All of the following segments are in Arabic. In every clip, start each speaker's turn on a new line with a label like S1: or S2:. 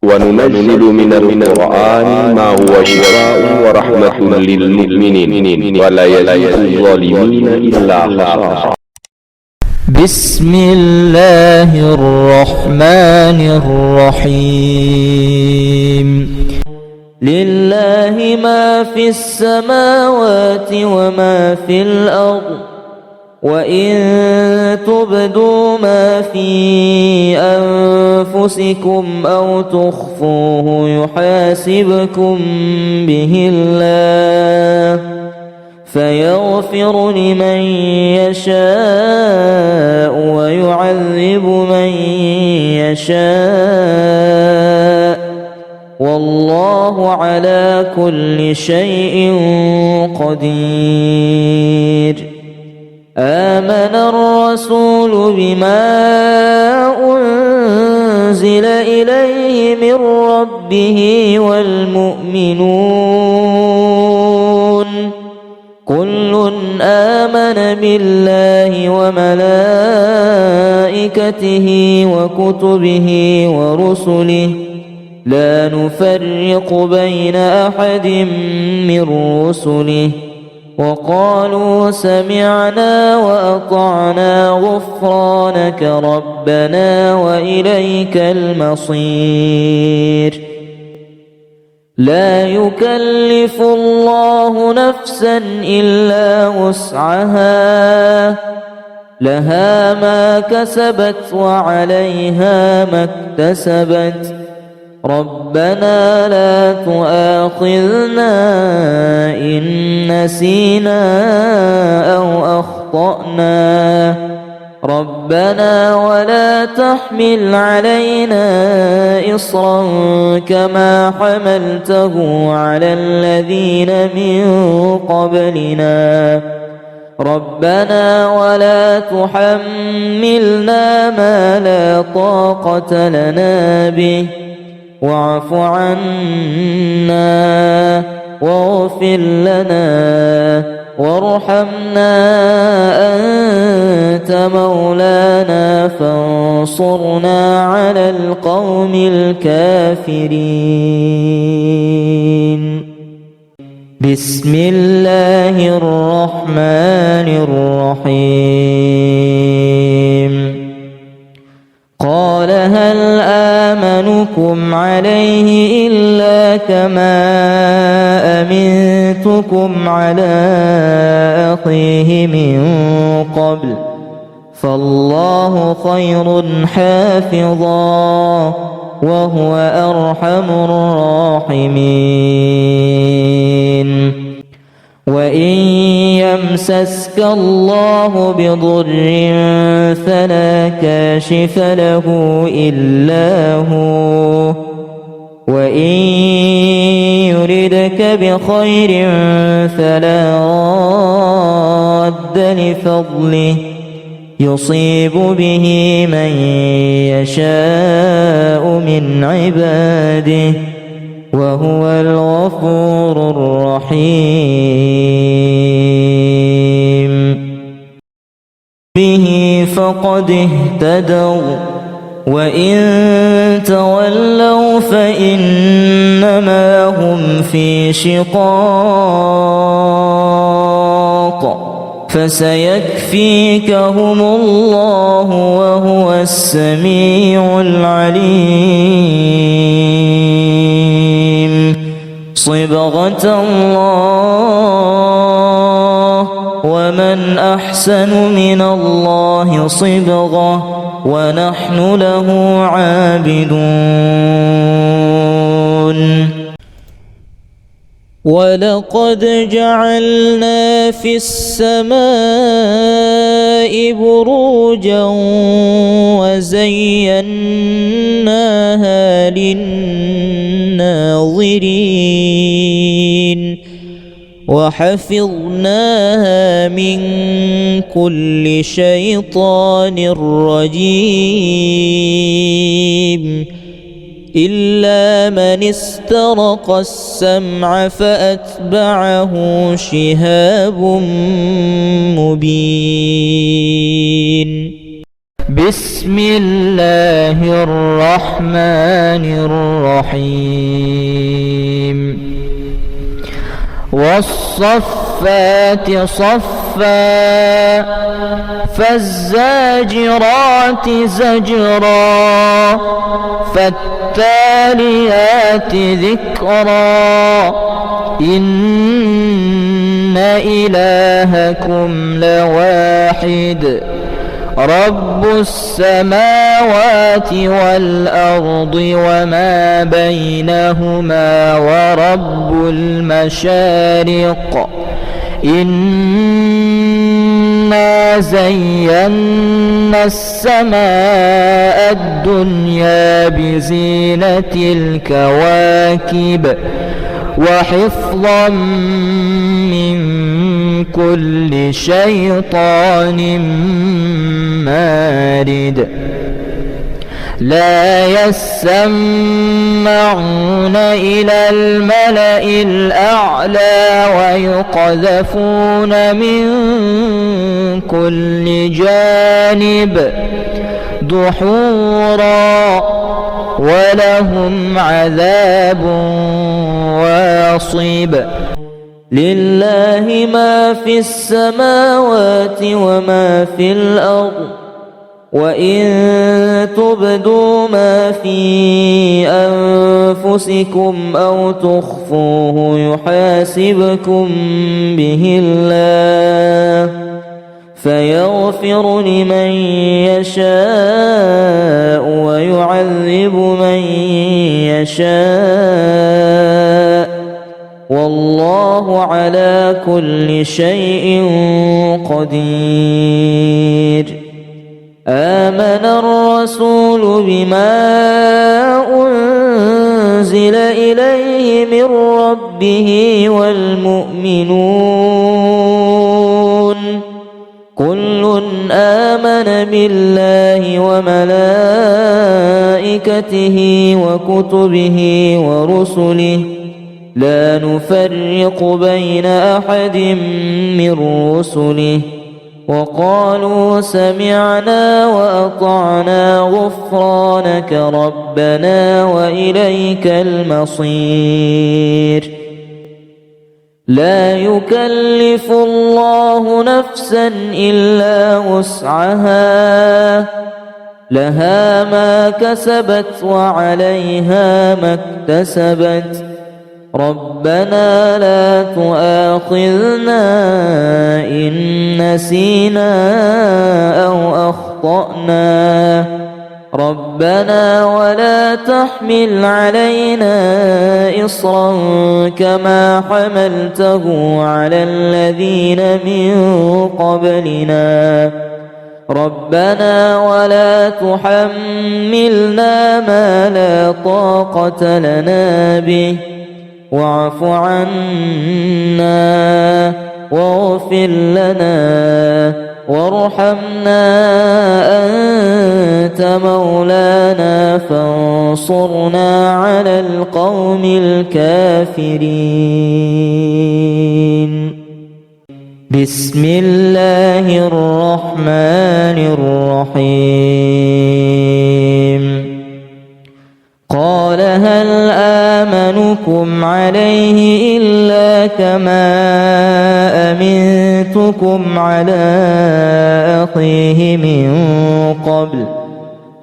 S1: وننزل من القرآن ما هو شفاء ورحمة للمؤمنين ولا يزيد الظالمين إلا خسارا.
S2: بسم الله الرحمن الرحيم. لله ما في السماوات وما في الأرض، وإن تبدوا ما في أنفسكم أو تخفوه يحاسبكم به الله، فيغفر لمن يشاء ويعذب من يشاء، والله على كل شيء قدير. آمن الرسول بما أنزل إليه من ربه والمؤمنون كل آمن بالله وملائكته وكتبه ورسله لا نفرق بين أحد من رسله، وقالوا سمعنا وأطعنا غفرانك ربنا وإليك المصير. لا يكلف الله نفسا إلا وسعها، لها ما كسبت وعليها ما اكتسبت، ربنا لا تؤاخذنا إن نسينا أو أخطأنا، ربنا ولا تحمل علينا إصرا كما حملته على الذين من قبلنا، ربنا ولا تحملنا ما لا طاقة لنا به، واعف عنا واغفر لنا وارحمنا، أنت مولانا فانصرنا على القوم الكافرين. بسم الله الرحمن الرحيم. قال هل آمنكم عليه إلا كما أمنتكم على أخيه من قبل، فالله خير حافظا وهو أرحم الراحمين. وإن يمسسك الله بضر فلا كاشف له إلا هو، وإن يردك بخير فلا راد لفضله، يصيب به من يشاء من عباده، وهو الغفور الرحيم. به فقد اهتدوا، وإن تولوا فإنما هم في شقاق، فسيكفيكهم الله وهو السميع العليم. صبغة الله، ومن أحسن من الله صبغة، ونحن له عابدون. ولقد جعلنا في السماء بروجا وزيناها للناظرين، وحفظناها من كل شيطان رجيم، إلا من استرق السمع فأتبعه شهاب مبين. بسم الله الرحمن الرحيم والصفات صفا فالزاجرات زجرا فالتاليات ذكرا إن إلهكم لواحد رب السماوات والأرض وما بينهما ورب المشارق إنا زينا السماء الدنيا بزينة الكواكب وحفظا من كل شيطان مارد لا يسمعون إلى الملأ الأعلى ويقذفون من كل جانب دحورا ولهم عذاب واصب لله ما في السماوات وما في الأرض وإن تبدوا ما في أنفسكم أو تخفوه يحاسبكم به الله فيغفر لمن يشاء ويعذب من يشاء والله على كل شيء قدير آمن الرسول بما أنزل إليه من ربه والمؤمنون كل آمن بالله وملائكته وكتبه ورسله لا نفرق بين أحد من رسله وقالوا سمعنا وأطعنا غفرانك ربنا وإليك المصير لا يكلف الله نفسا إلا وسعها لها ما كسبت وعليها ما اكتسبت ربنا لا تؤاخذنا إن نسينا أو أخطأنا ربنا ولا تحمل علينا إصرا كما حملته على الذين من قبلنا ربنا ولا تحملنا ما لا طاقة لنا به واعف عنا واغفر لنا وارحمنا أنت مولانا فانصرنا على القوم الكافرين بسم الله الرحمن الرحيم قال هل آمنكم عليه إلا كما أمنتكم على أخيه من قبل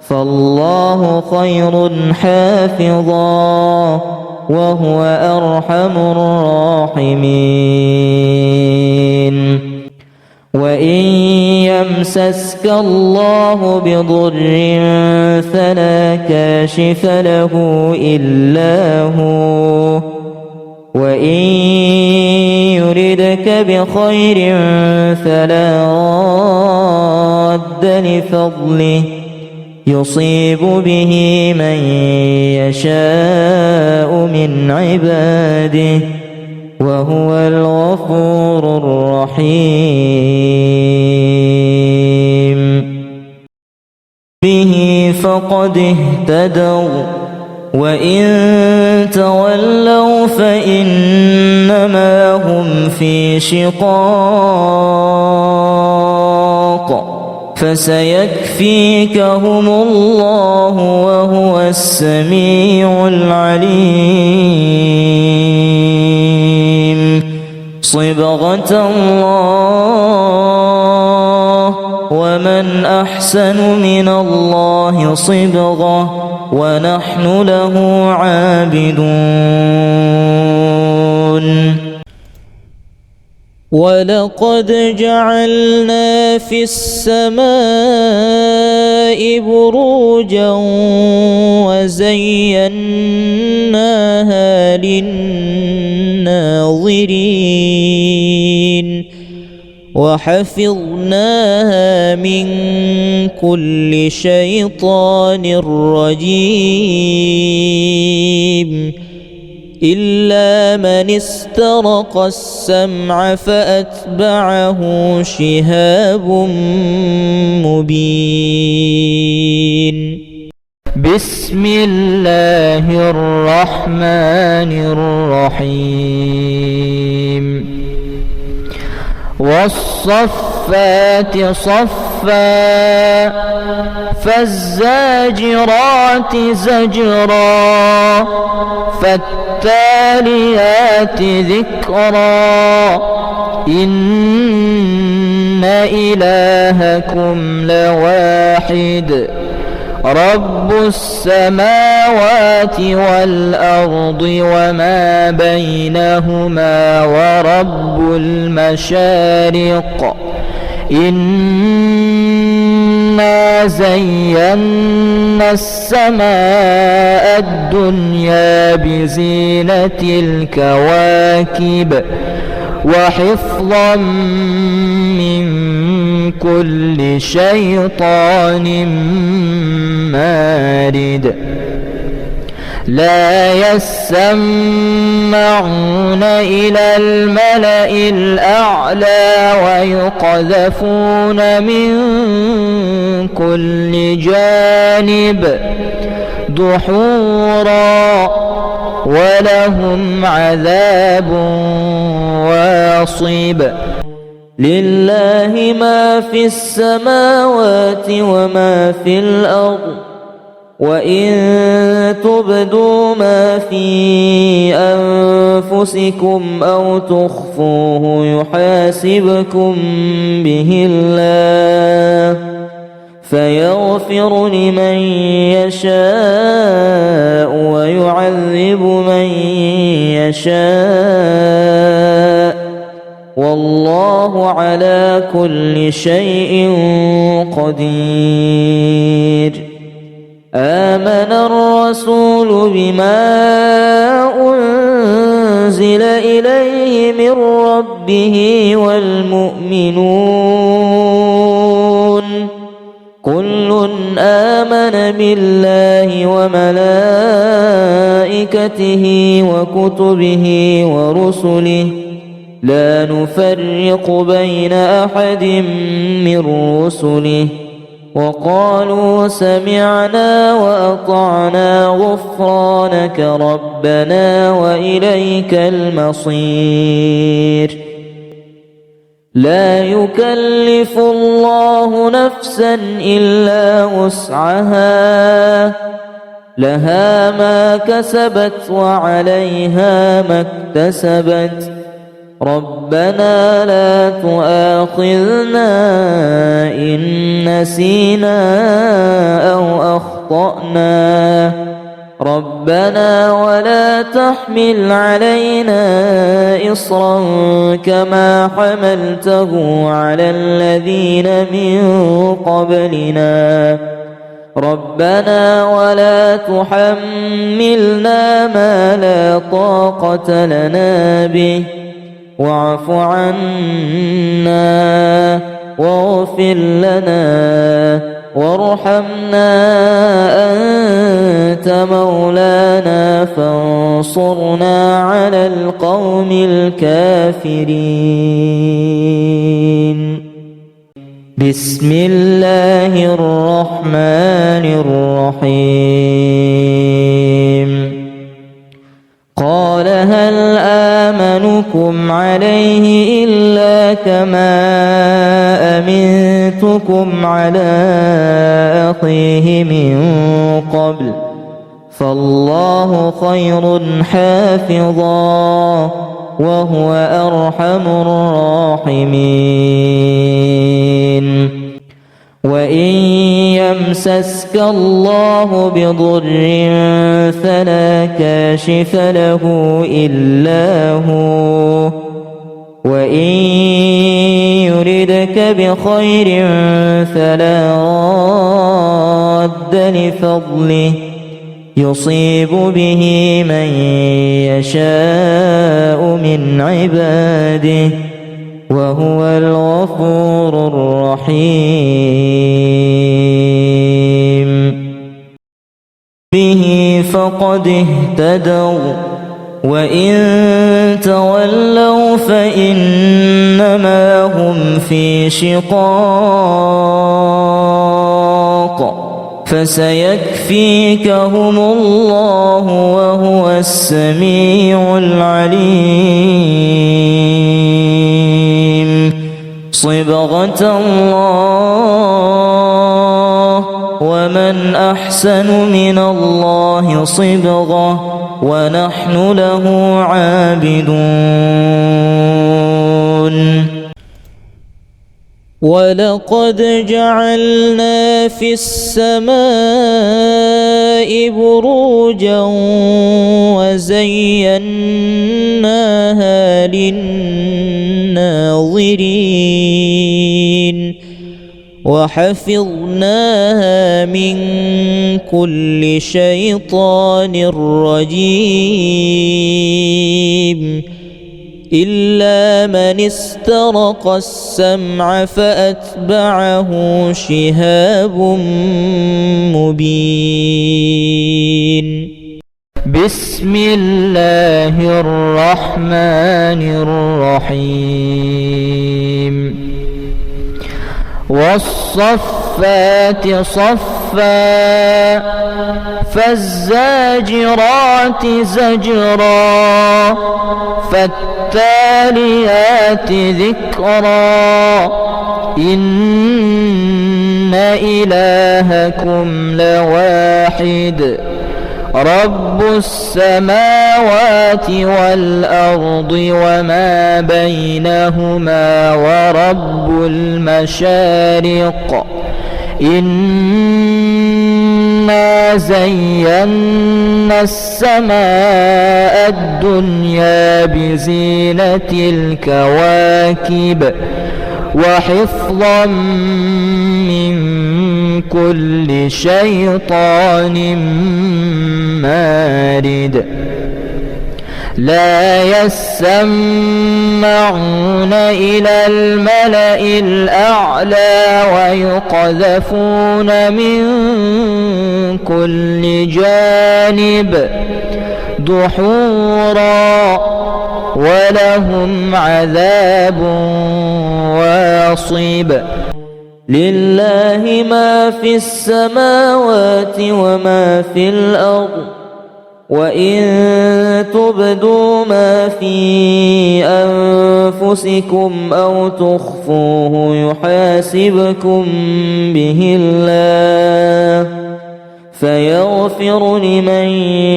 S2: فالله خير حافظا وهو أرحم الراحمين وإن يمسسك الله بضر فلا كاشف له إلا هو وإن يردك بخير فلا راد لفضله يصيب به من يشاء من عباده وهو الغفور الرحيم به فقد اهتدوا وإن تولوا فإنما هم في شقاق فسيكفيكهم الله وهو السميع العليم. صبغة الله ومن أحسن من الله صبغة ونحن له عابدون. ولقد جعلنا في السماء بروجا وزيناها للناظرين وحفظناها من كل شيطان رجيم إلا من استرق السمع فأتبعه شهاب مبين. بسم الله الرحمن الرحيم. والصفات صفا فالزاجرات زجرا فالتاليات ذكرا إن إلهكم لواحد رب السماوات والأرض وما بينهما ورب المشارق إنا زينا السماء الدنيا بزينة الكواكب وحفظا من كل شيطان مارد لا يسمعون إلى الملأ الأعلى ويقذفون من كل جانب دحورا ولهم عذاب واصب. لله ما في السماوات وما في الأرض وإن تبدوا ما في أنفسكم أو تخفوه يحاسبكم به الله فيغفر لمن يشاء ويعذب من يشاء والله على كل شيء قدير. آمن الرسول بما أنزل إليه من ربه والمؤمنون كل آمن بالله وملائكته وكتبه ورسله لا نفرق بين أحد من رسله وقالوا سمعنا وأطعنا غفرانك ربنا وإليك المصير. لا يكلف الله نفسا إلا وسعها لها ما كسبت وعليها ما اكتسبت ربنا لا تؤاخذنا إن نسينا أو أخطأنا ربنا ولا تحمل علينا إصرا كما حملته على الذين من قبلنا ربنا ولا تحملنا ما لا طاقة لنا به واعف عنا واغفر لنا وارحمنا أنت مولانا فانصرنا على القوم الكافرين. بسم الله الرحمن الرحيم. قال هل آمنكم عليه إلا كما فضلتكم على أخيه من قبل فالله خير حافظا وهو أرحم الراحمين. وإن يمسسك الله بضر فلا كاشف له إلا هو وإن يردك بخير فلا راد لفضله يصيب به من يشاء من عباده وهو الغفور الرحيم. به فقد اهتدوا وإن تولوا فإنما هم في شقاق فسيكفيكهم الله وهو السميع العليم. صبغة الله ومن أحسن من الله صبغة ونحن له عابدون. ولقد جعلنا في السماء بروجا وزيناها للناظرين وحفظناها من كل شيطان رجيم إلا من استرق السمع فأتبعه شهاب مبين. بسم الله الرحمن الرحيم. والصفات صفا فالزاجرات زجرا فالتاليات ذكرا إن إلهكم لواحد رب السماوات والأرض وما بينهما ورب المشارق إنا زينا السماء الدنيا بزينة الكواكب وحفظا من كل شيطان مارد لا يسمعون إلى الملأ الأعلى ويقذفون من كل جانب دحورا ولهم عذاب واصب. لله ما في السماوات وما في الأرض وإن تبدوا ما في أنفسكم أو تخفوه يحاسبكم به الله فيغفر لمن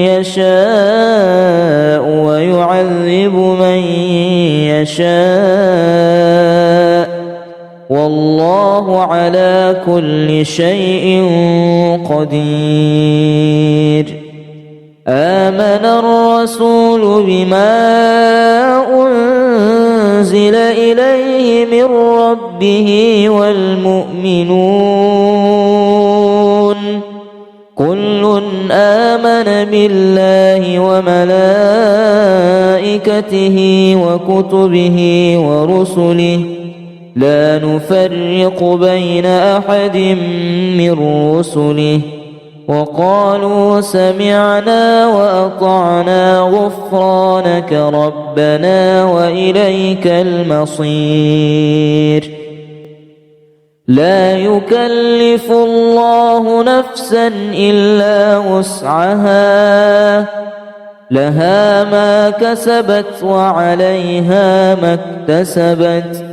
S2: يشاء ويعذب من يشاء والله على كل شيء قدير. آمن الرسول بما أنزل إليه من ربه والمؤمنون كل آمن بالله وملائكته وكتبه ورسله لا نفرق بين أحد من رسله وقالوا سمعنا وأطعنا غفرانك ربنا وإليك المصير. لا يكلف الله نفسا إلا وسعها لها ما كسبت وعليها ما اكتسبت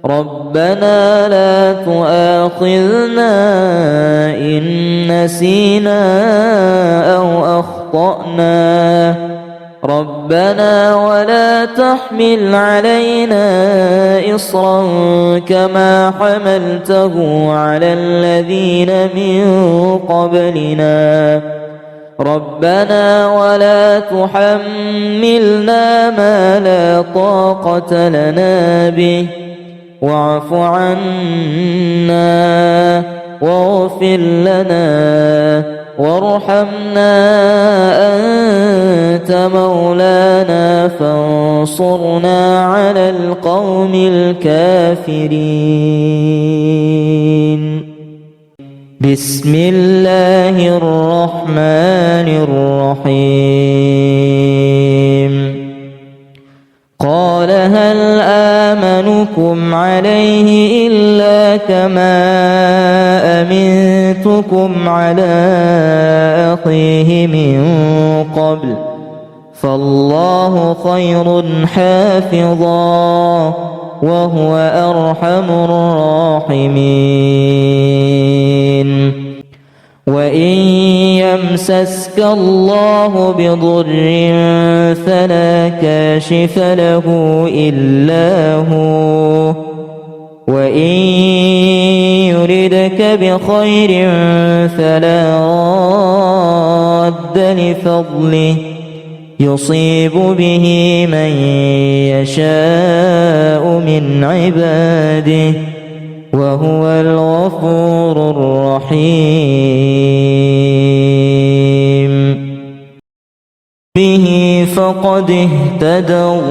S2: ربنا لا تؤاخذنا إن نسينا أو أخطأنا ربنا ولا تحمل علينا إصرا كما حملته على الذين من قبلنا ربنا ولا تحملنا ما لا طاقة لنا به واعف عنا واغفر لنا وارحمنا أنت مولانا فانصرنا على القوم الكافرين. بسم الله الرحمن الرحيم. قال هل آمنكم عليه إلا كما أمنتكم على أخيه من قبل فالله خير حافظا وهو أرحم الراحمين. وإن يمسسك الله بضر فلا كاشف له إلا هو وإن يردك بخير فلا راد لفضله يصيب به من يشاء من عباده وهو الغفور الرحيم. به فقد اهتدوا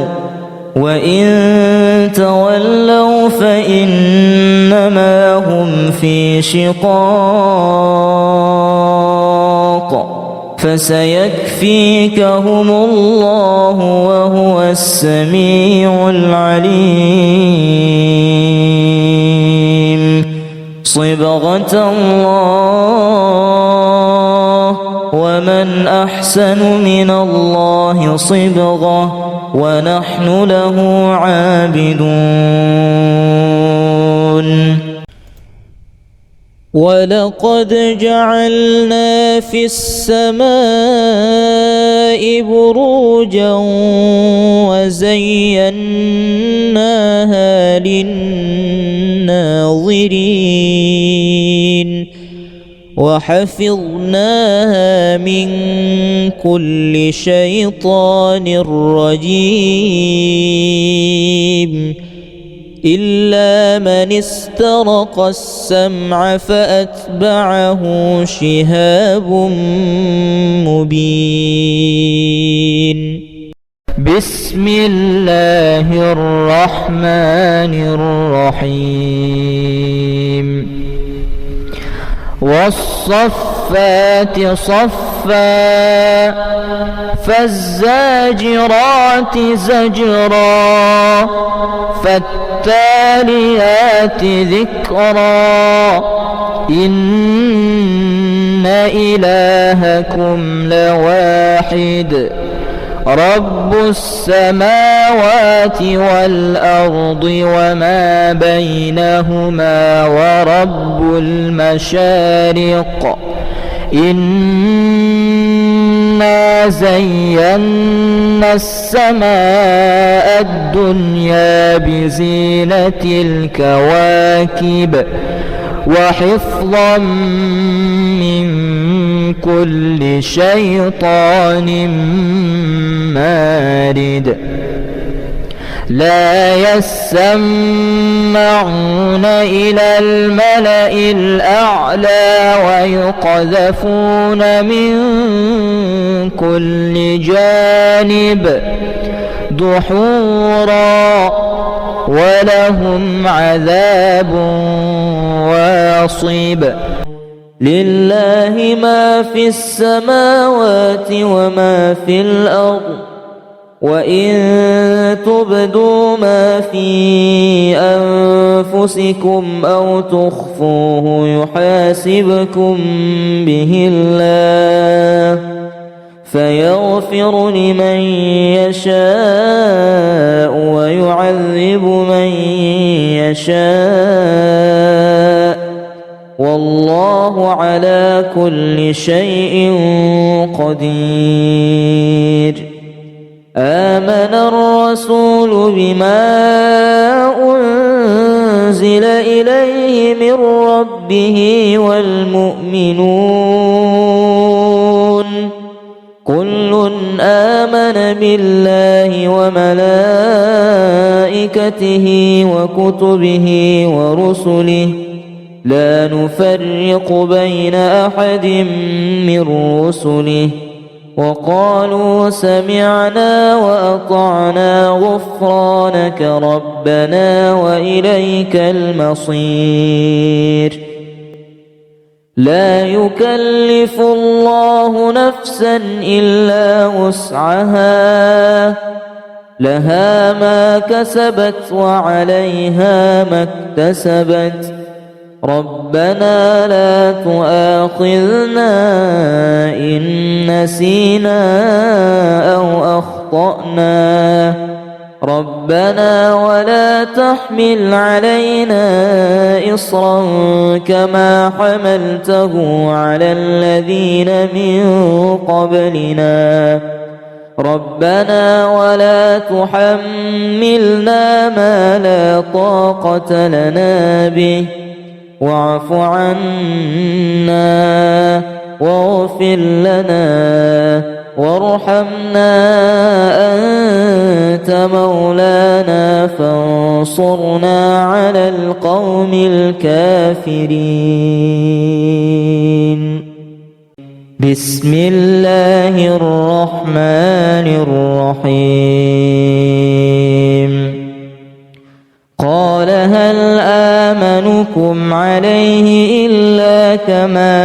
S2: وإن تولوا فإنما هم في شقاق فسيكفيكهم الله وهو السميع العليم. صبغة الله ومن أحسن من الله صبغة ونحن له عابدون. ولقد جعلنا في السماء بروجا وزيناها للناظرين وحفظناها من كل شيطان رجيم إلا من استرق السمع فأتبعه شهاب مبين. بسم الله الرحمن الرحيم. والصفات صفا فالزاجرات زجرا فالتاليات ذكرا إن إلهكم لواحد رب السماوات والأرض وما بينهما ورب المشارق إنا زينا السماء الدنيا بزينة الكواكب وحفظا من كل شيطان مارد لا يسمعون إلى الملأ الأعلى ويقذفون من كل جانب دحورا ولهم عذاب واصب. لله ما في السماوات وما في الأرض وإن تبدوا ما في أنفسكم أو تخفوه يحاسبكم به الله فيغفر لمن يشاء ويعذب من يشاء، والله على كل شيء قدير. آمن الرسول بما أنزل إليه من ربه والمؤمنون كل آمن بالله وملائكته وكتبه ورسله لا نفرق بين أحد من رسله، وقالوا سمعنا وأطعنا غفرانك ربنا وإليك المصير. لا يكلف الله نفسا إلا وسعها، لها ما كسبت وعليها ما اكتسبت، ربنا لا تؤاخذنا إن نسينا أو أخطأنا، ربنا ولا تحمل علينا إصرا كما حملته على الذين من قبلنا، ربنا ولا تحملنا ما لا طاقة لنا به، واعف عنا واغفر لنا وارحمنا أنت مولانا فانصرنا على القوم الكافرين. بسم الله الرحمن الرحيم. قال هل آمنكم عليه إلا كما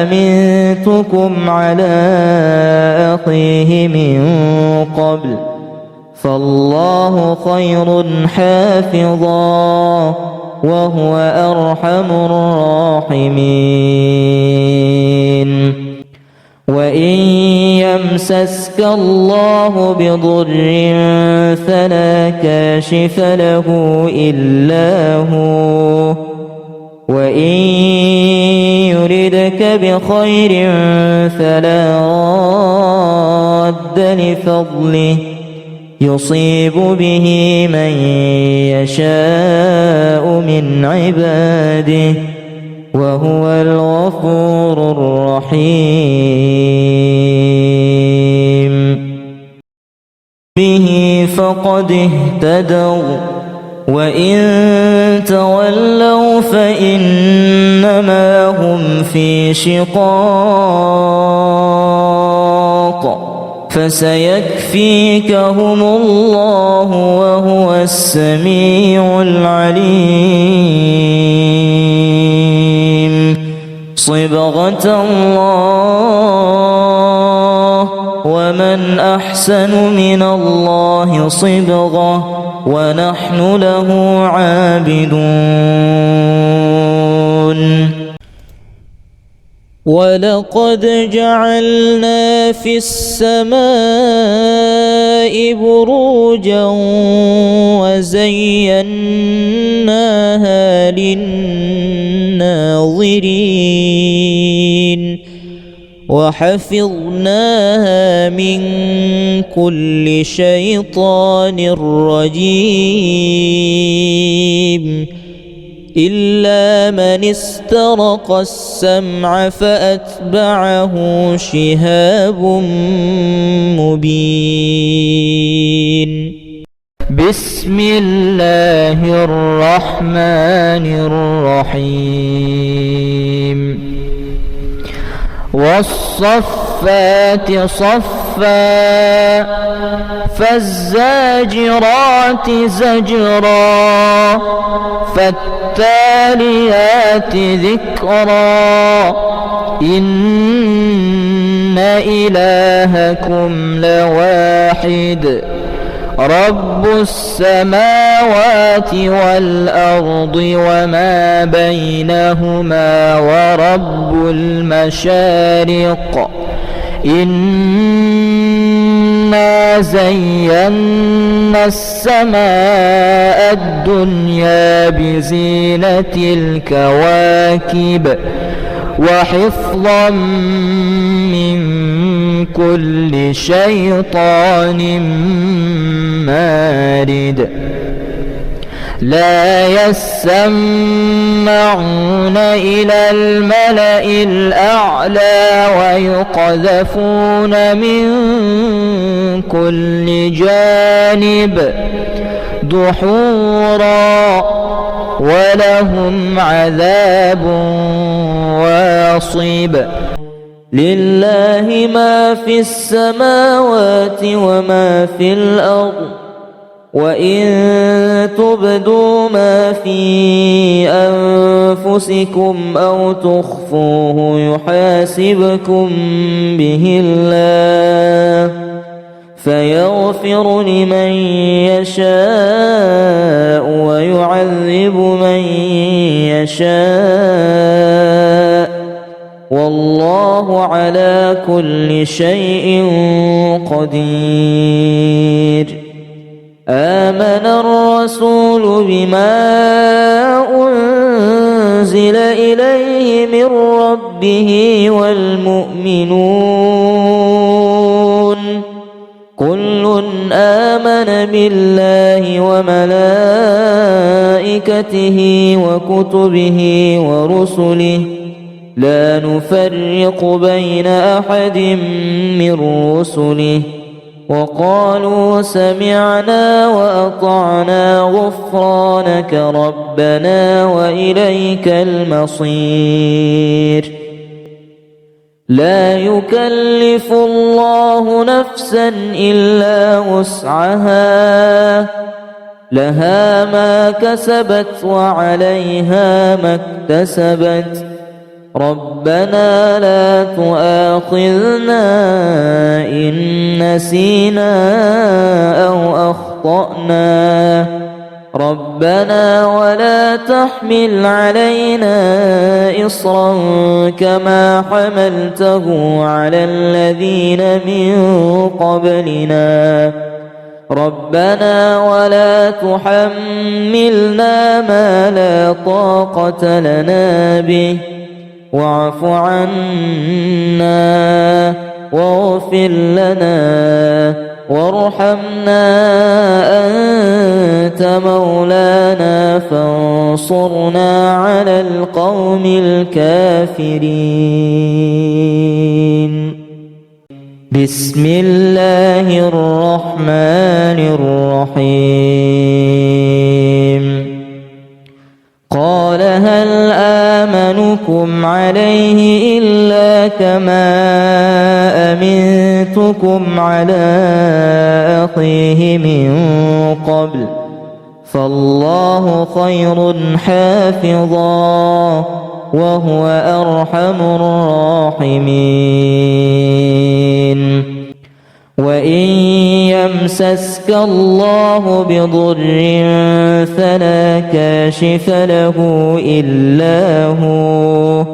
S2: أمنتكم على أخيه من قبل، فالله خير حافظا وهو أرحم الراحمين. وإن يمسسك الله بضر فلا كاشف له إلا هو، وإن يردك بخير فلا راد لفضله، يصيب به من يشاء من عباده وهو الغفور الرحيم. به فقد اهتدوا، وإن تولوا فإنما هم في شقاق، فسيكفيكهم الله وهو السميع العليم. صبغة الله، ومن أحسن من الله صبغة، ونحن له عابدون. ولقد جعلنا في السماء بروجا وزيناها للناظرين، وحفظناها من كل شيطان رجيم، إلا من استرق السمع فأتبعه شهاب مبين. بسم الله الرحمن الرحيم. والصفات صفا، فالزاجرات زجرا، فالتاليات ذكرا، إن إلهكم لواحد، رب السماوات والأرض وما بينهما ورب المشارق، إنا زينا السماء الدنيا بزينة الكواكب وحفظا من كل شيطان مارد لا يسمعون إلى الملأ الأعلى ويقذفون من كل جانب دحورا ولهم عذاب واصب لله ما في السماوات وما في الأرض وإن تبدوا ما في أنفسكم أو تخفوه يحاسبكم به الله فيغفر لمن يشاء ويعذب من يشاء والله على كل شيء قدير آمن الرسول بما أنزل إليه من ربه والمؤمنون كل آمن بالله وملائكته وكتبه ورسله لا نفرق بين أحد من رسله وقالوا سمعنا وأطعنا غفرانك ربنا وإليك المصير لا يكلف الله نفسا إلا وسعها لها ما كسبت وعليها ما اكتسبت ربنا لا تؤاخذنا إن نسينا أو أخطأنا ربنا ولا تحمل علينا إصرا كما حملته على الذين من قبلنا ربنا ولا تحملنا ما لا طاقة لنا به واعف عنا واغفر لنا وارحمنا أنت مولانا فانصرنا على القوم الكافرين بسم الله الرحمن الرحيم قال هل آمنكم عليه إلا كما أمنتكم على أخيه من قبل فالله خير حافظا وهو أرحم الراحمين وإن يمسسك الله بضر فلا كاشف له إلا هو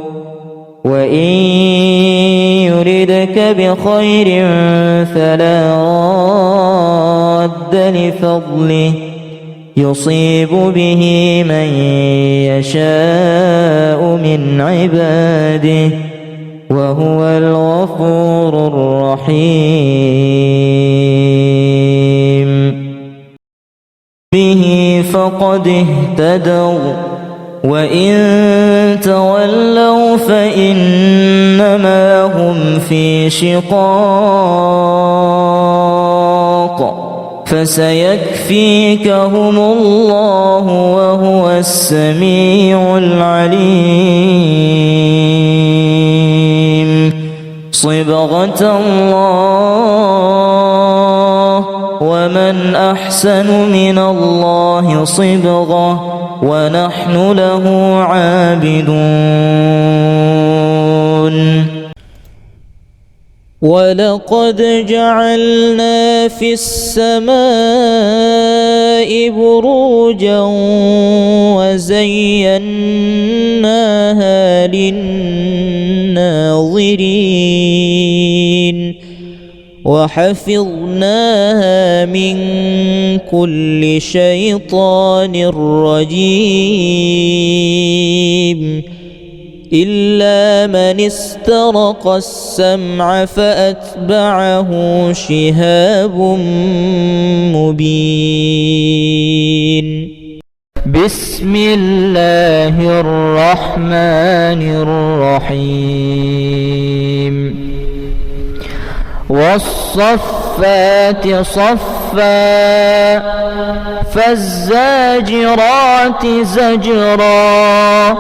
S2: وإن يردك بخير فلا راد لفضله يصيب به من يشاء من عباده وهو الغفور الرحيم به فقد اهتدوا وإن تولوا فإنما هم في شقاق فسيكفيكهم الله وهو السميع العليم صبغة الله ومن أحسن من الله صبغة ونحن له عابدون ولقد جعلنا في السماء بروجا وزيناها للناظرين وحفظناها من كل شيطان رجيم إلا من استرق السمع فأتبعه شهاب مبين. بسم الله الرحمن الرحيم. والصفات صفا فالزاجرات زجرا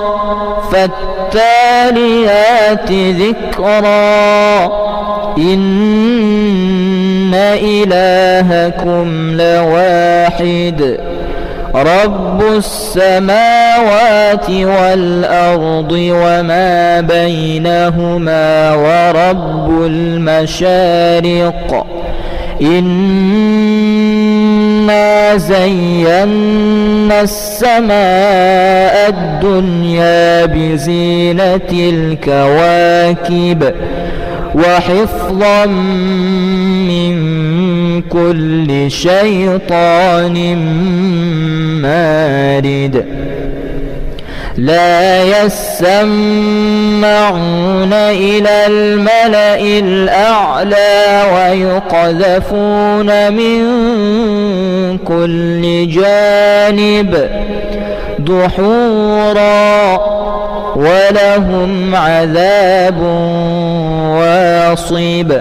S2: فالتاليات ذكرا إن إلهكم لواحد رب السماوات والأرض وما بينهما ورب المشارق إنا زينا السماء الدنيا بزينة الكواكب وحفظا من كل شيطان مارد لا يسمعون إلى الملأ الأعلى ويقذفون من كل جانب دحورا ولهم عذاب واصب.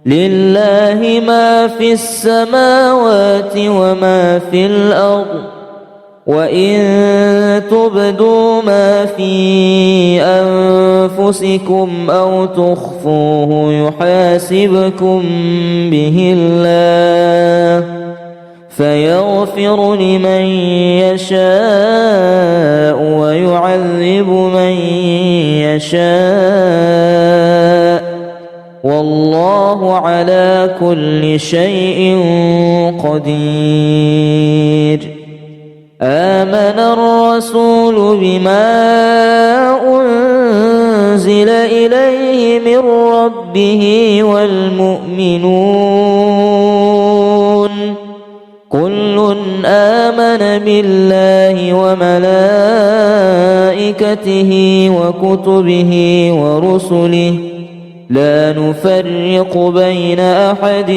S2: لله ما في السماوات وما في الأرض وإن تبدوا ما في أنفسكم أو تخفوه يحاسبكم به الله فيغفر لمن يشاء ويعذب من يشاء والله على كل شيء قدير. آمن الرسول بما أنزل إليه من ربه والمؤمنون كل آمن بالله وملائكته وكتبه ورسله لا نفرق بين أحد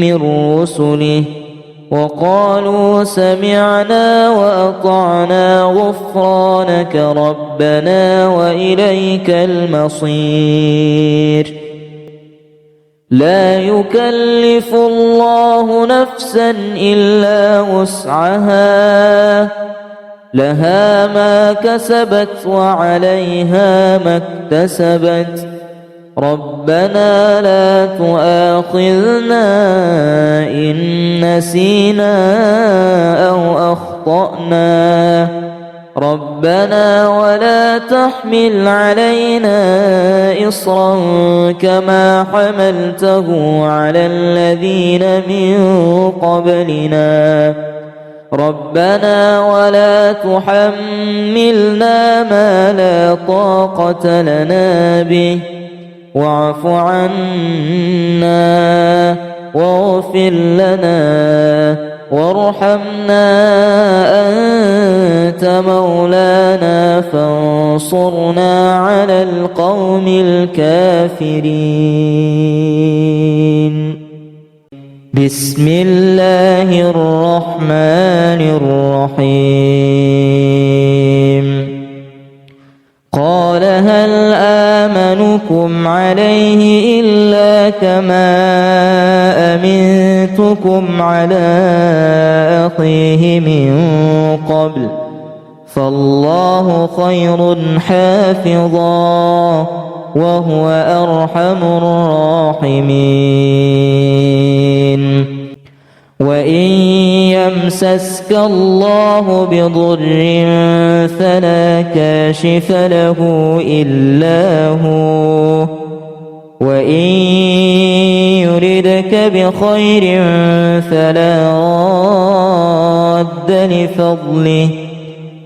S2: من رسله وقالوا سمعنا وأطعنا غفرانك ربنا وإليك المصير. لا يكلف الله نفسا إلا وسعها لها ما كسبت وعليها ما اكتسبت ربنا لا تؤاخذنا إن نسينا أو أخطأنا ربنا ولا تحمل علينا إصرا كما حملته على الذين من قبلنا ربنا ولا تحملنا ما لا طاقة لنا به واعف عنا واغفر لنا وارحمنا أنت مولانا فانصرنا على القوم الكافرين. بسم الله الرحمن الرحيم. قال هل آمنكم عليه إلا كما أمنتكم على أخيه من قبل فالله خير حافظا وهو أرحم الراحمين. وإن يمسسك الله بضر فلا كاشف له إلا هو وإن يردك بخير فلا راد لفضله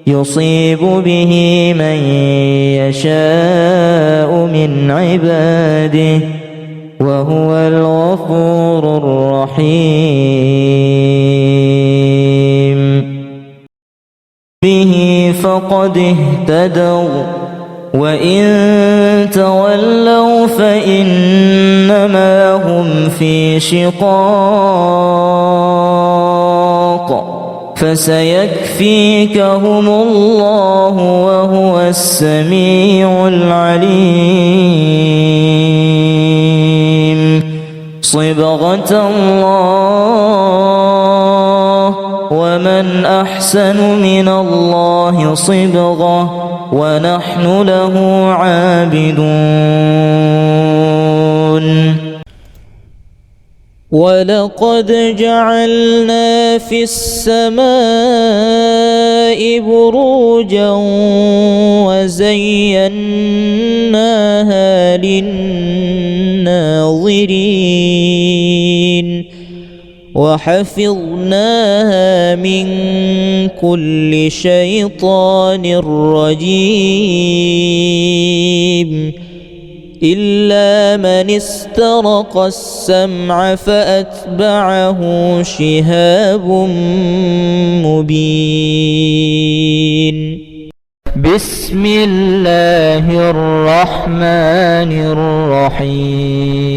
S2: يصيب به من يشاء من عباده وهو الغفور الرحيم به فقد اهتدوا وإن تولوا فإنما هم في شقاق فسيكفيكهم الله وهو السميع العليم صبغة الله ومن أحسن من الله صبغة ونحن له عابدون ولقد جعلنا في السماء بروجا وزيناها للناظرين وحفظناها من كل شيطان رجيم إلا من استرق السمع فأتبعه شهاب مبين بسم الله الرحمن الرحيم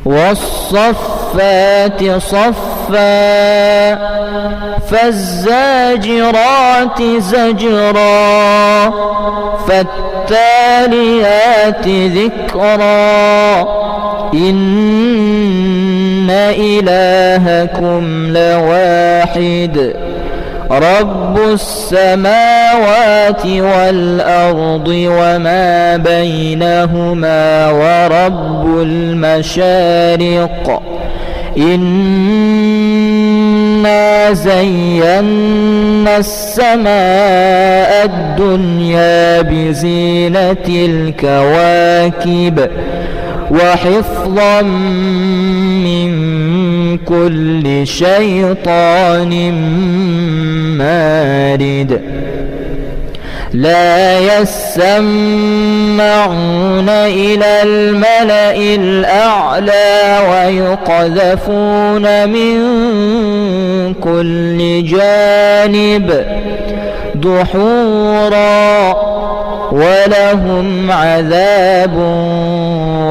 S2: والصفات صفا فالزاجرات زجرا فالتاليات ذكرا إن إلهكم لواحد رب السماوات والأرض وما بينهما ورب المشارق إنا زينا السماء الدنيا بزينة الكواكب وحفظا من كل شيطان مارد لا يسمعون إلى الملأ الأعلى ويقذفون من كل جانب دحورا ولهم عذاب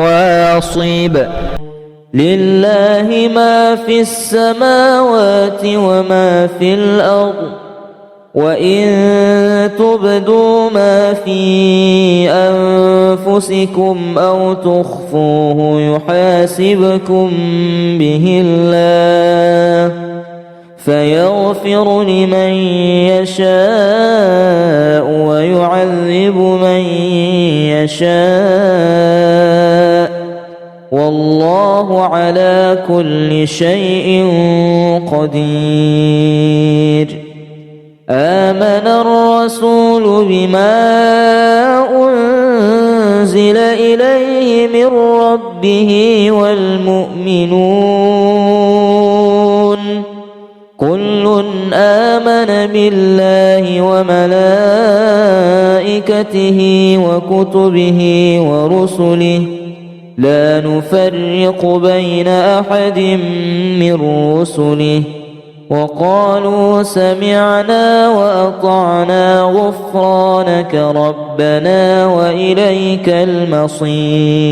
S2: واصب لله ما في السماوات وما في الأرض وإن تبدوا ما في أنفسكم أو تخفوه يحاسبكم به الله فيغفر لمن يشاء ويعذب من يشاء والله على كل شيء قدير آمن الرسول بما أنزل إليه من ربه والمؤمنون كل آمن بالله وملائكته وكتبه ورسله لا نفرق بين أحد من رسله وقالوا سمعنا وأطعنا غفرانك ربنا وإليك المصير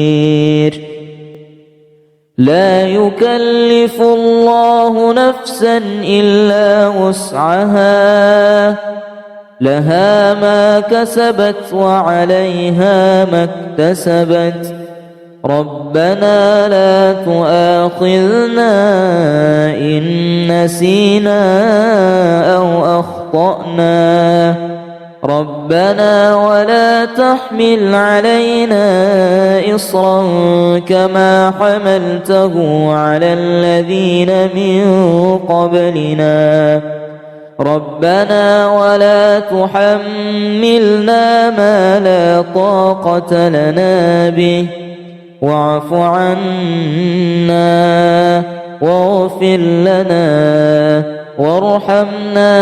S2: لا يكلف الله نفسا إلا وسعها لها ما كسبت وعليها ما اكتسبت ربنا لا تؤاخذنا إن نسينا أو أخطأنا ربنا ولا تحمل علينا إصرا كما حملته على الذين من قبلنا ربنا ولا تحملنا ما لا طاقة لنا به واعف عنا واغفر لنا وارحمنا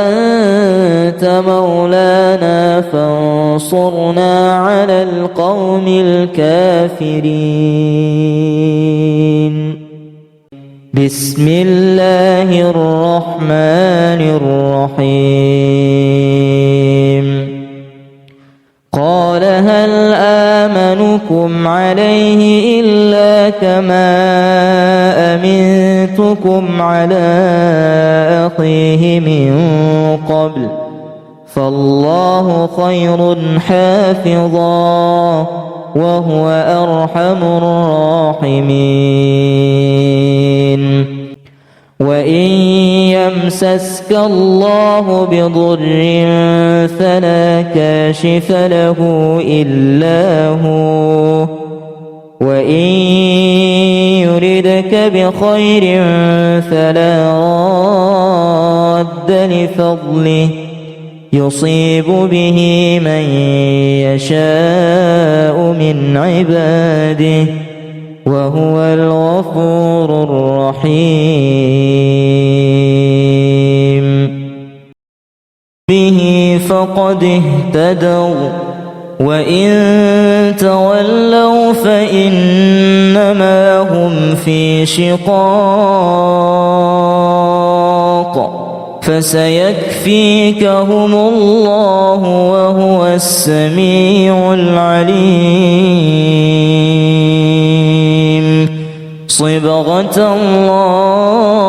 S2: أنت مولانا فانصرنا على القوم الكافرين. بسم الله الرحمن الرحيم. قال هل آمنكم عليه إلا كما أمنتكم على أخيه من قبل فالله خير حافظا وهو أرحم الراحمين. وإن يمسسك الله بضر فلا كاشف له إلا هو وإن يردك بخير فلا راد لفضله يصيب به من يشاء من عباده وهو الغفور الرحيم. به فقد اهتدوا وإن تولوا فإنما هم في شقاق فسيكفيكهم الله وهو السميع العليم. صبغة الله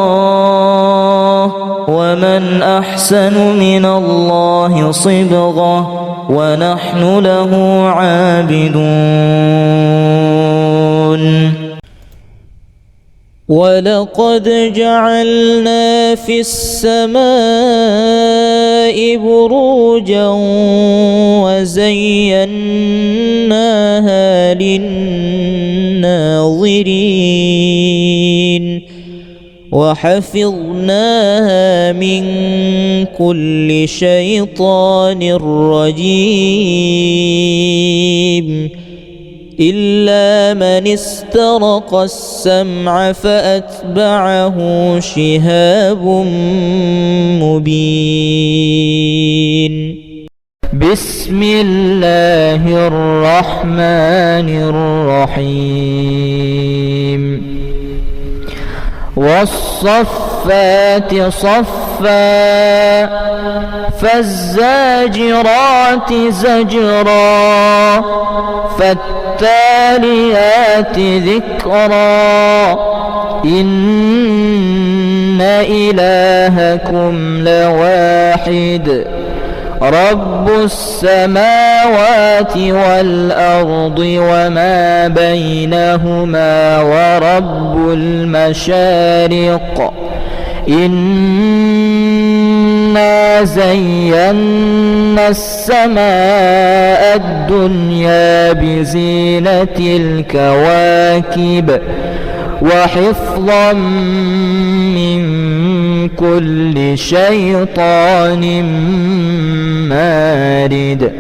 S2: ومن أحسن من الله صبغة ونحن له عابدون. ولقد جعلنا في السماء بروجا وزيناها للناظرين وحفظناها من كل شيطان رجيم إلا من استرق السمع فأتبعه شهاب مبين. بسم الله الرحمن الرحيم. والصفات صفا فالزاجرات زجرا فالتاليات ذكرا إن إلهكم لواحد رب السماوات والأرض وما بينهما ورب المشارق إنا زينا السماء الدنيا بزينة الكواكب وحفظا من كل شيطان مارد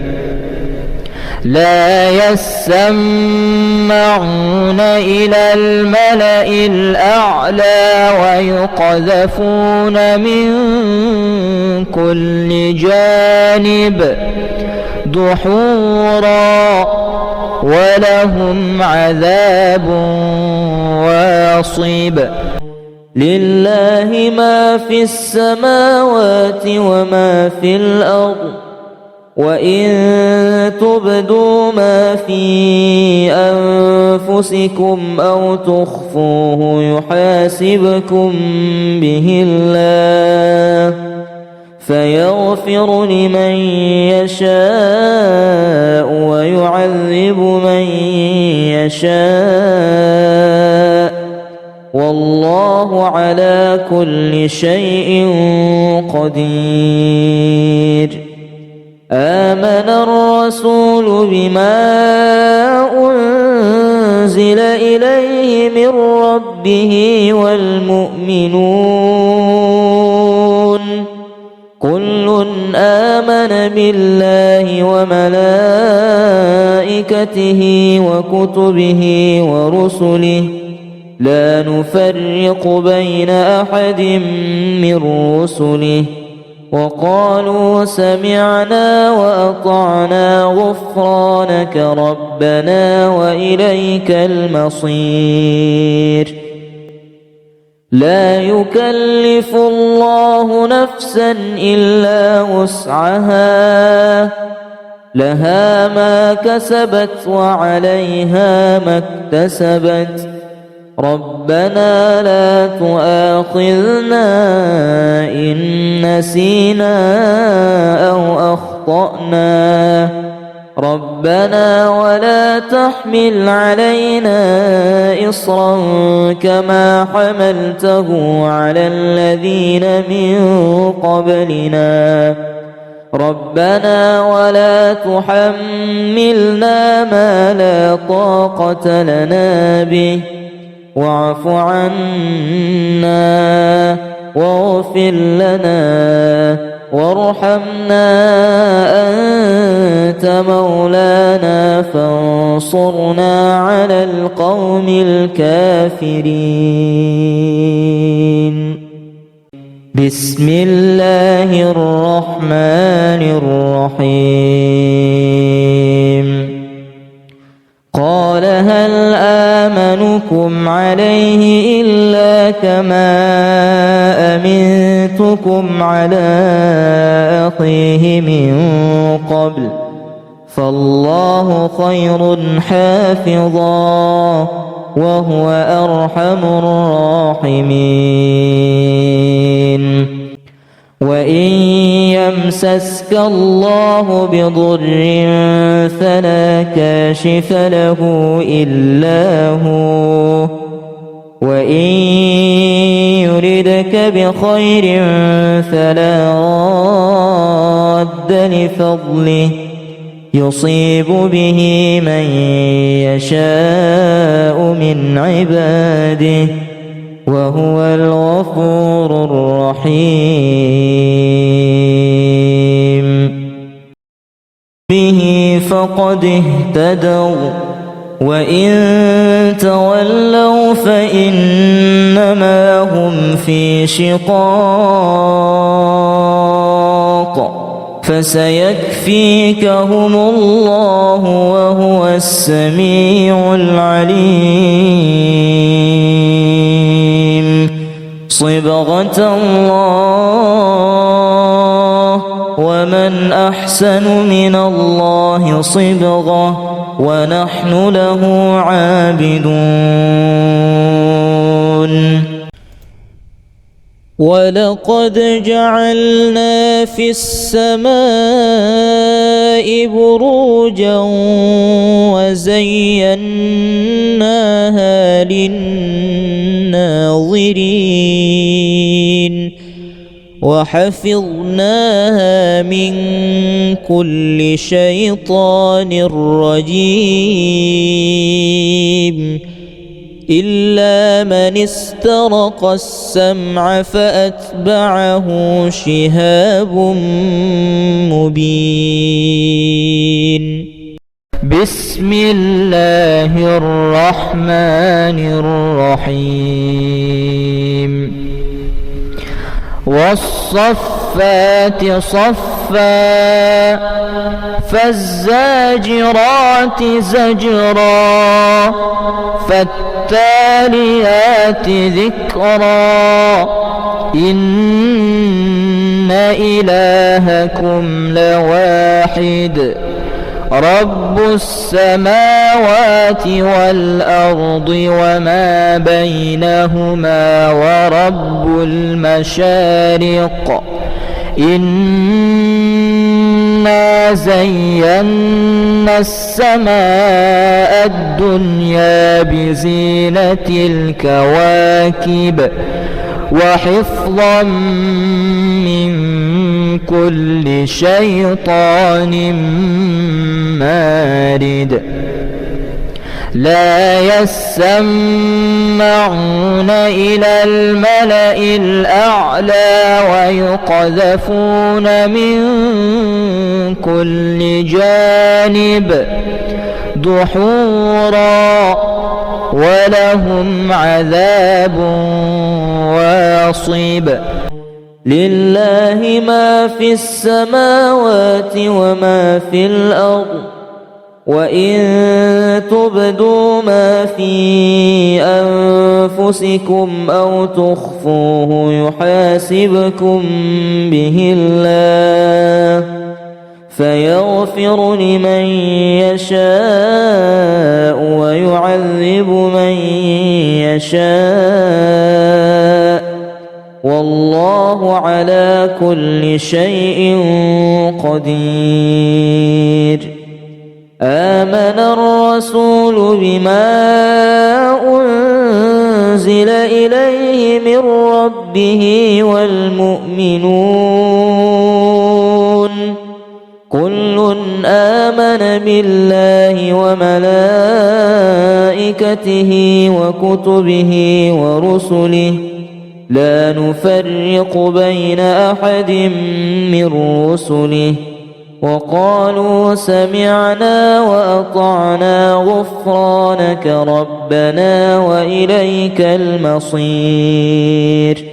S2: لا يسمعون إلى الملأ الأعلى ويقذفون من كل جانب دحورا ولهم عذاب واصب. لله ما في السماوات وما في الأرض وإن تبدوا ما في أنفسكم أو تخفوه يحاسبكم به الله فيغفر لمن يشاء ويعذب من يشاء والله على كل شيء قدير. آمن الرسول بما أنزل إليه من ربه والمؤمنون بالله وملائكته وكتبه ورسله لا نفرق بين أحد من رسله وقالوا سمعنا وأطعنا غفرانك ربنا وإليك المصير لا يكلف الله نفسا إلا وسعها لها ما كسبت وعليها ما اكتسبت ربنا لا تؤاخذنا إن نسينا أو أخطأنا ربنا ولا تحمل علينا إصرا كما حملته على الذين من قبلنا ربنا ولا تحملنا ما لا طاقة لنا به واعف عنا واغفر لنا وارحمنا أنت مولانا فانصرنا على القوم الكافرين بسم الله الرحمن الرحيم قال هل آمنكم عليه إلا كما أمنتكم على أخيه من قبل فالله خير حافظا وهو أرحم الراحمين وإن يمسسك الله بضر فلا كاشف له إلا هو وإن يردك بخير فلا راد لفضله يصيب به من يشاء من عباده وهو الغفور الرحيم به فقد اهتدوا وإن تولوا فإنما هم في شقاق فسيكفيكهم الله وهو السميع العليم صبغة الله ومن أحسن من الله صبغة ونحن له عابدون ولقد جعلنا في السماء بروجا وزيناها للناظرين وحفظناها من كل شيطان رجيم إلا من استرق السمع فأتبعه شهاب مبين بسم الله الرحمن الرحيم والصفات صفا فالزاجرات زجرا فالتاليات ذكرا إن إلهكم لواحد رب السماوات والأرض وما بينهما ورب المشارق إنا زينا السماء الدنيا بزينة الكواكب وحفظا من كل شيطان مارد لا يسمعون إلى الملأ الأعلى ويقذفون من كل جانب دحورا ولهم عذاب واصب. لله ما في السماوات وما في الأرض وإن تبدوا ما في أنفسكم أو تخفوه يحاسبكم به الله فيغفر لمن يشاء ويعذب من يشاء والله على كل شيء قدير. آمن الرسول بما أنزل إليه من ربه والمؤمنون كل آمن بالله وملائكته وكتبه ورسله لا نفرق بين أحد من رسله وقالوا سمعنا وأطعنا غفرانك ربنا وإليك المصير.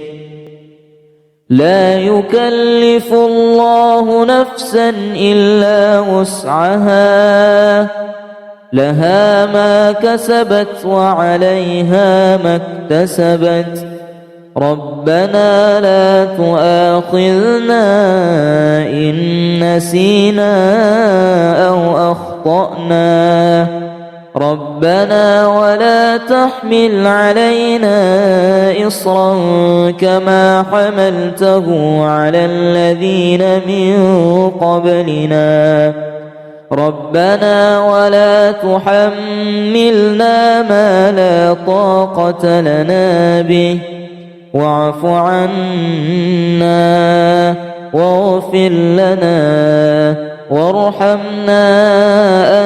S2: لا يكلف الله نفسا إلا وسعها لها ما كسبت وعليها ما اكتسبت ربنا لا تؤاخذنا إن نسينا أو أخطأنا ربنا ولا تحمل علينا إصرا كما حملته على الذين من قبلنا ربنا ولا تحملنا ما لا طاقة لنا به واعف عنا واغفر لنا وارحمنا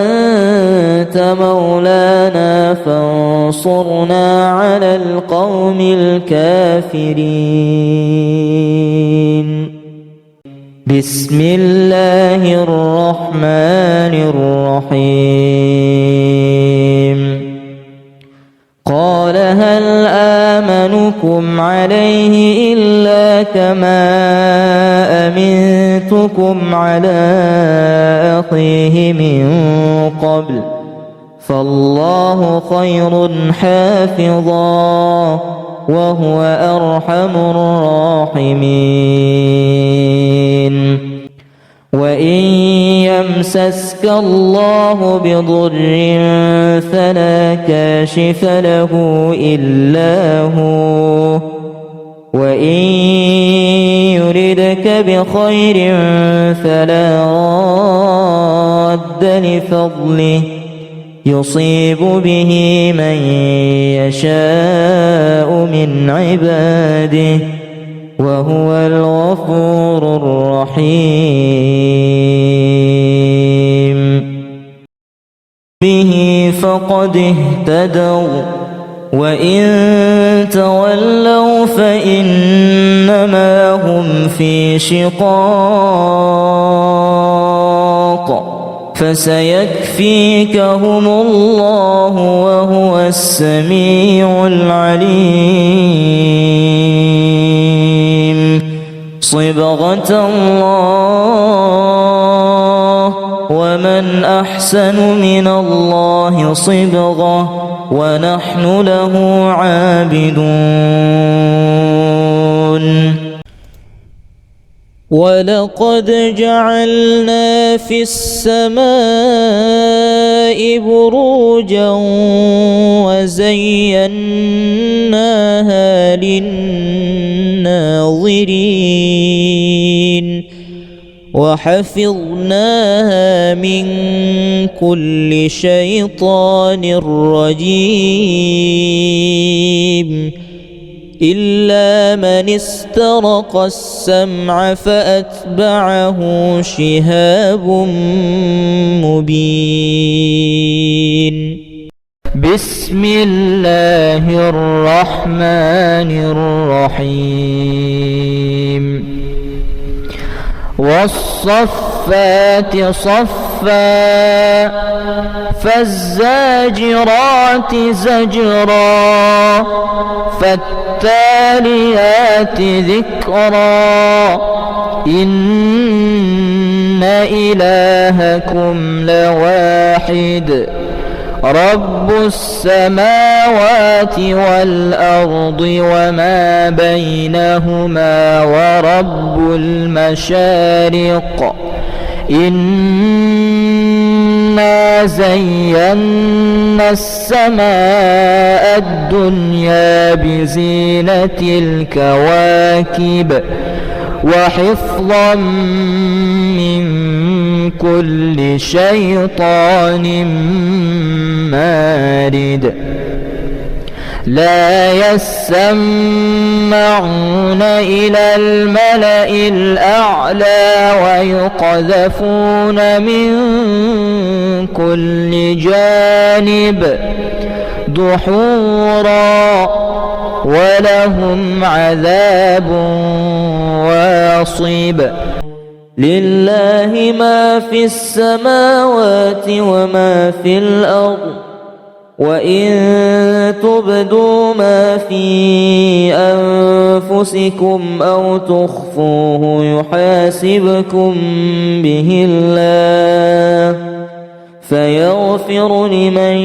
S2: أنت مولانا فانصرنا على القوم الكافرين. بسم الله الرحمن الرحيم. قال هل آمنكم عليه إلا كما أمنتكم على أخيه من قبل فالله خير حافظا وهو أرحم الراحمين. وإن يمسسك الله بضر فلا كاشف له إلا هو وإن يردك بخير فلا راد لفضله يصيب به من يشاء من عباده وهو الغفور الرحيم. به فقد اهتدوا وإن تولوا فإنما هم في شقاق فسيكفيكهم الله وهو السميع العليم. صبغة الله ومن أحسن من الله صبغة ونحن له عابدون. ولقد جعلنا في السماء بروجا وزيناها للناظرين وحفظناها من كل شيطان رجيم إلا من استرق السمع فأتبعه شهاب مبين. بسم الله الرحمن الرحيم والصفات صفا فالزاجرات زجرا فالتاليات ذكرا إن إلهكم لواحد رب السماوات والأرض وما بينهما ورب المشارق إنا زينا السماء الدنيا بزينة الكواكب وحفظا من كل شيطان مارد لا يسمعون إلى الملأ الأعلى ويقذفون من كل جانب دحورا ولهم عذاب واصب لله ما في السماوات وما في الأرض وإن تبدوا ما في أنفسكم أو تخفوه يحاسبكم به الله فيغفر لمن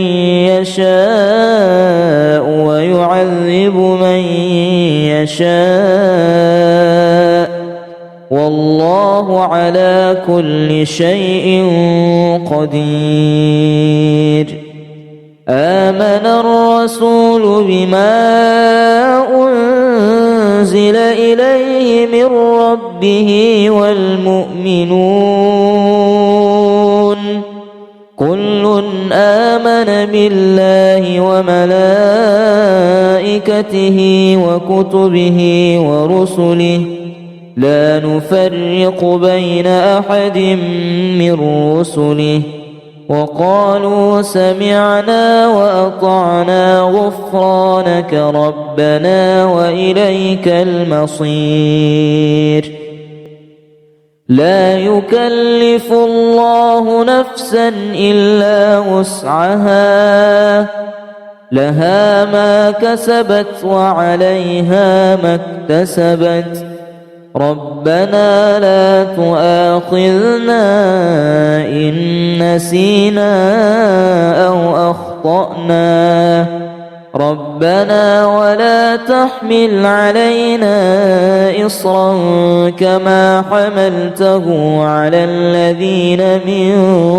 S2: يشاء ويعذب من يشاء والله على كل شيء قدير آمن الرسول بما أنزل إليه من ربه والمؤمنون كل آمن بالله وملائكته وكتبه ورسله لا نفرق بين أحد من رسله وقالوا سمعنا وأطعنا غفرانك ربنا وإليك المصير لا يكلف الله نفسا إلا وسعها لها ما كسبت وعليها ما اكتسبت ربنا لا تؤاخذنا إن نسينا أو أخطأنا ربنا ولا تحمل علينا إصرا كما حملته على الذين من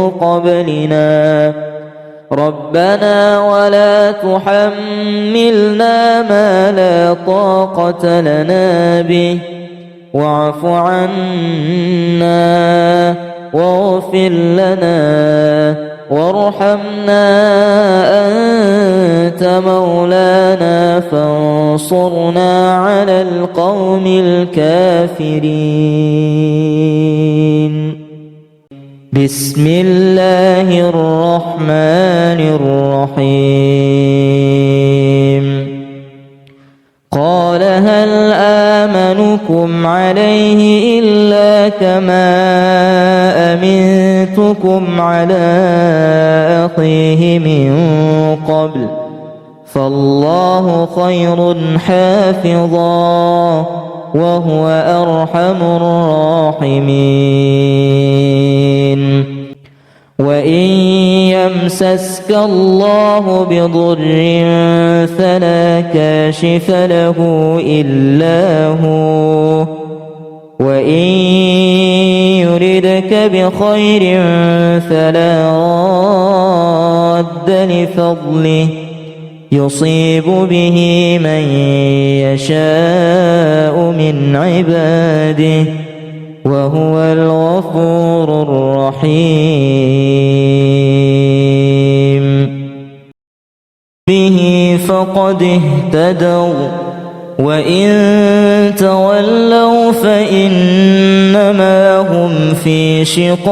S2: قبلنا ربنا ولا تحملنا ما لا طاقة لنا به واعف عنا واغفر لنا وارحمنا أنت مولانا فانصرنا على القوم الكافرين بسم الله الرحمن الرحيم قال هل آمنكم عليه إلا كما أمنتكم على أخيه من قبل فالله خير حافظا وهو أرحم الراحمين وإن يمسسك الله بضر فلا كاشف له إلا هو وإن يردك بخير فلا راد لفضله يصيب به من يشاء من عباده وهو الغفور الرحيم به فقد اهتدوا وإن تولوا فإنما هم في شقاق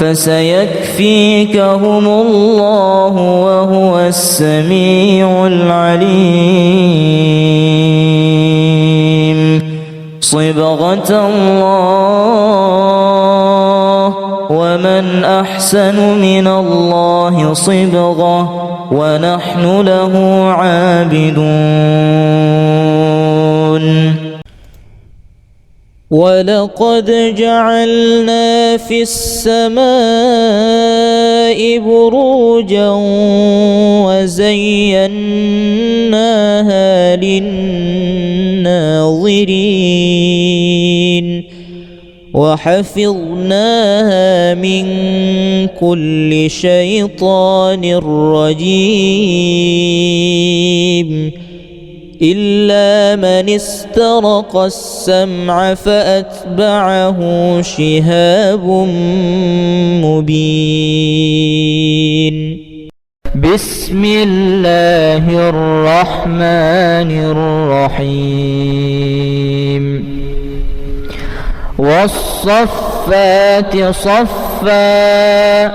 S2: فسيكفيكهم الله وهو السميع العليم. صبغة الله ومن أحسن من الله صبغة ونحن له عابدون. ولقد جعلنا في السماء بروجا وزيناها للناظرين وحفظناها من كل شيطان رجيم إلا من استرق السمع فأتبعه شهاب مبين. بسم الله الرحمن الرحيم. والصفات صفا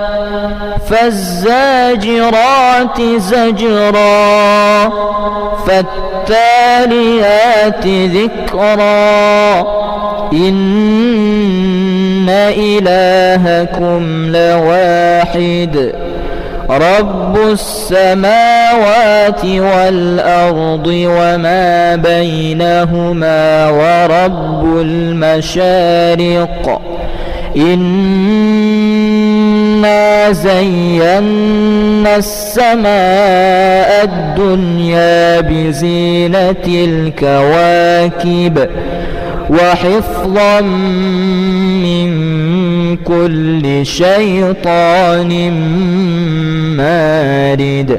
S2: فالزاجرات زجرا فالتاليات ذكرا إن إلهكم لواحد رب السماوات والأرض وما بينهما ورب المشارق إنا زينا السماء الدنيا بزينة الكواكب وحفظا من كل شيطان مارد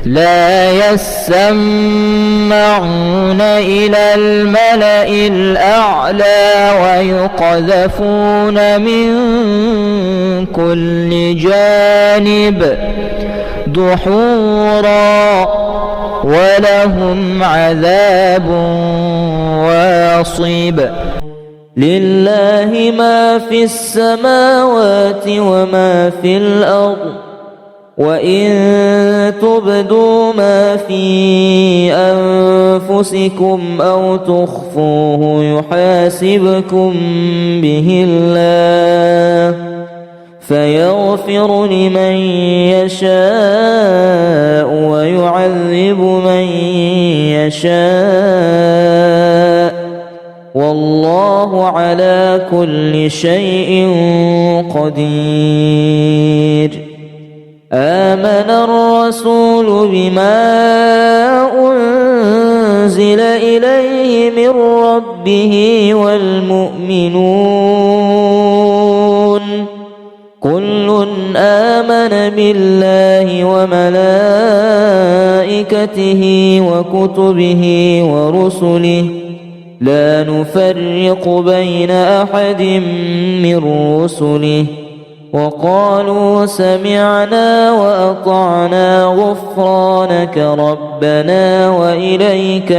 S2: لا يسمعون إلى الملأ الأعلى ويقذفون من كل جانب دحورا ولهم عذاب واصب. لله ما في السماوات وما في الأرض وإن تبدوا ما في أنفسكم أو تخفوه يحاسبكم به الله فيغفر لمن يشاء ويعذب من يشاء والله على كل شيء قدير. آمن الرسول بما أنزل إليه من ربه والمؤمنون كل آمن بالله وملائكته وكتبه ورسله لا نفرق بين أحد من رسله وقالوا سمعنا وأطعنا غفرانك ربنا وإليك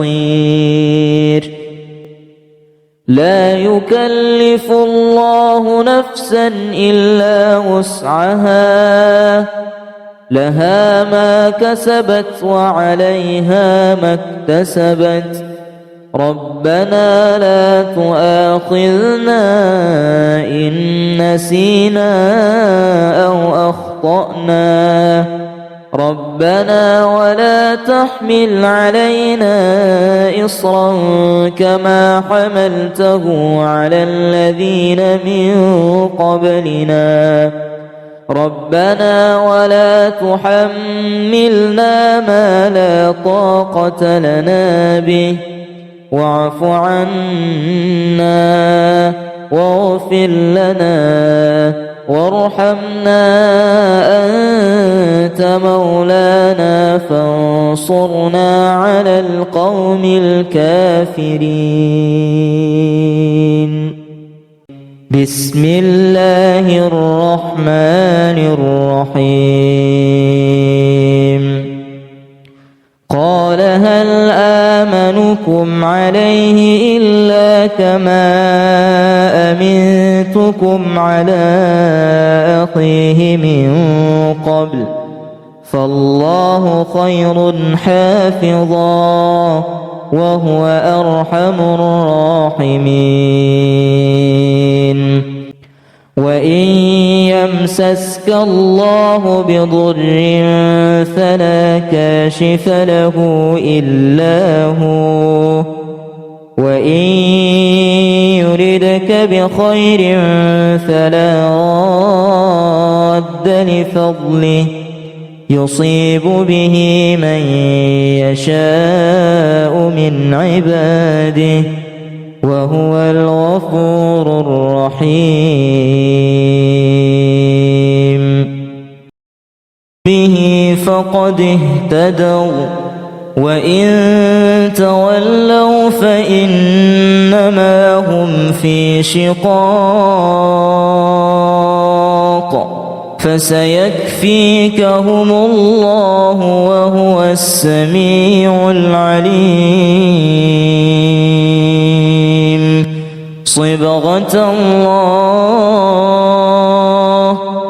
S2: المصير. لا يكلف الله نفسا إلا وسعها لها ما كسبت وعليها ما اكتسبت ربنا لا تؤاخذنا إن نسينا أو أخطأنا ربنا ولا تحمل علينا إصرا كما حملته على الذين من قبلنا ربنا ولا تحملنا ما لا طاقة لنا به واعف عنا واغفر لنا وارحمنا أنت مولانا فانصرنا على القوم الكافرين. بسم الله الرحمن الرحيم. قال هل آمنكم عليه إلا كما أمنتكم على أخيه من قبل فالله خير حافظا وهو أرحم الراحمين. وإن يمسسك الله بضر فلا كاشف له إلا هو وإن يردك بخير فلا راد لفضله يصيب به من يشاء من عباده وهو الغفور الرحيم. به فقد اهتدوا وإن تولوا فإنما هم في شقاق فسيكفيكهم الله وهو السميع العليم. صبغة الله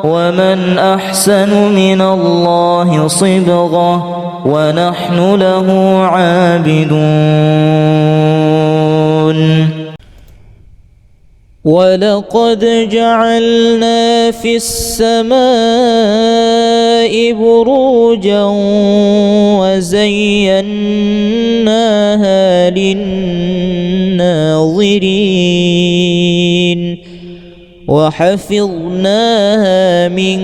S2: ومن أحسن من الله صبغة ونحن له عابدون. ولقد جعلنا في السماء بروجا وزيناها للناظرين وحفظناها من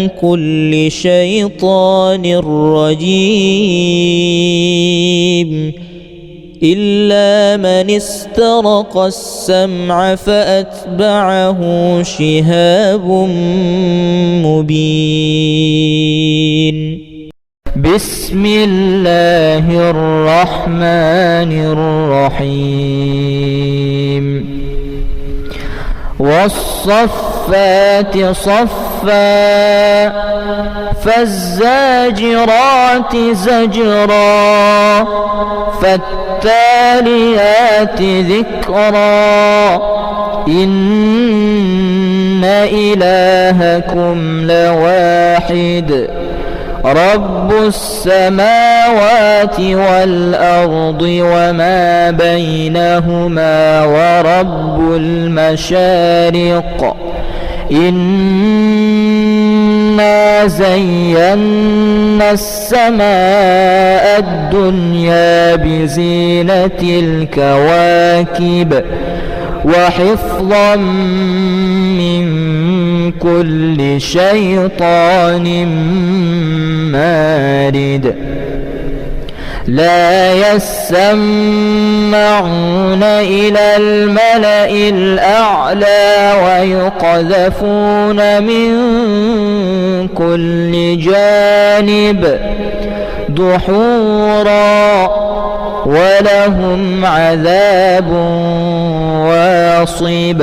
S2: كل شيطان رجيم إلا من استرق السمع فأتبعه شهاب مبين. بسم الله الرحمن الرحيم. والصفات صفا فالزاجرات زجرا فالتاليات ذكرا إن إلهكم لواحد رب السماوات والأرض وما بينهما ورب المشارق إنا زينا السماء الدنيا بزينة الكواكب وحفظا من كل شيطان مارد لا يسمعون إلى الملأ الأعلى ويقذفون من كل جانب دحورا ولهم عذاب واصب.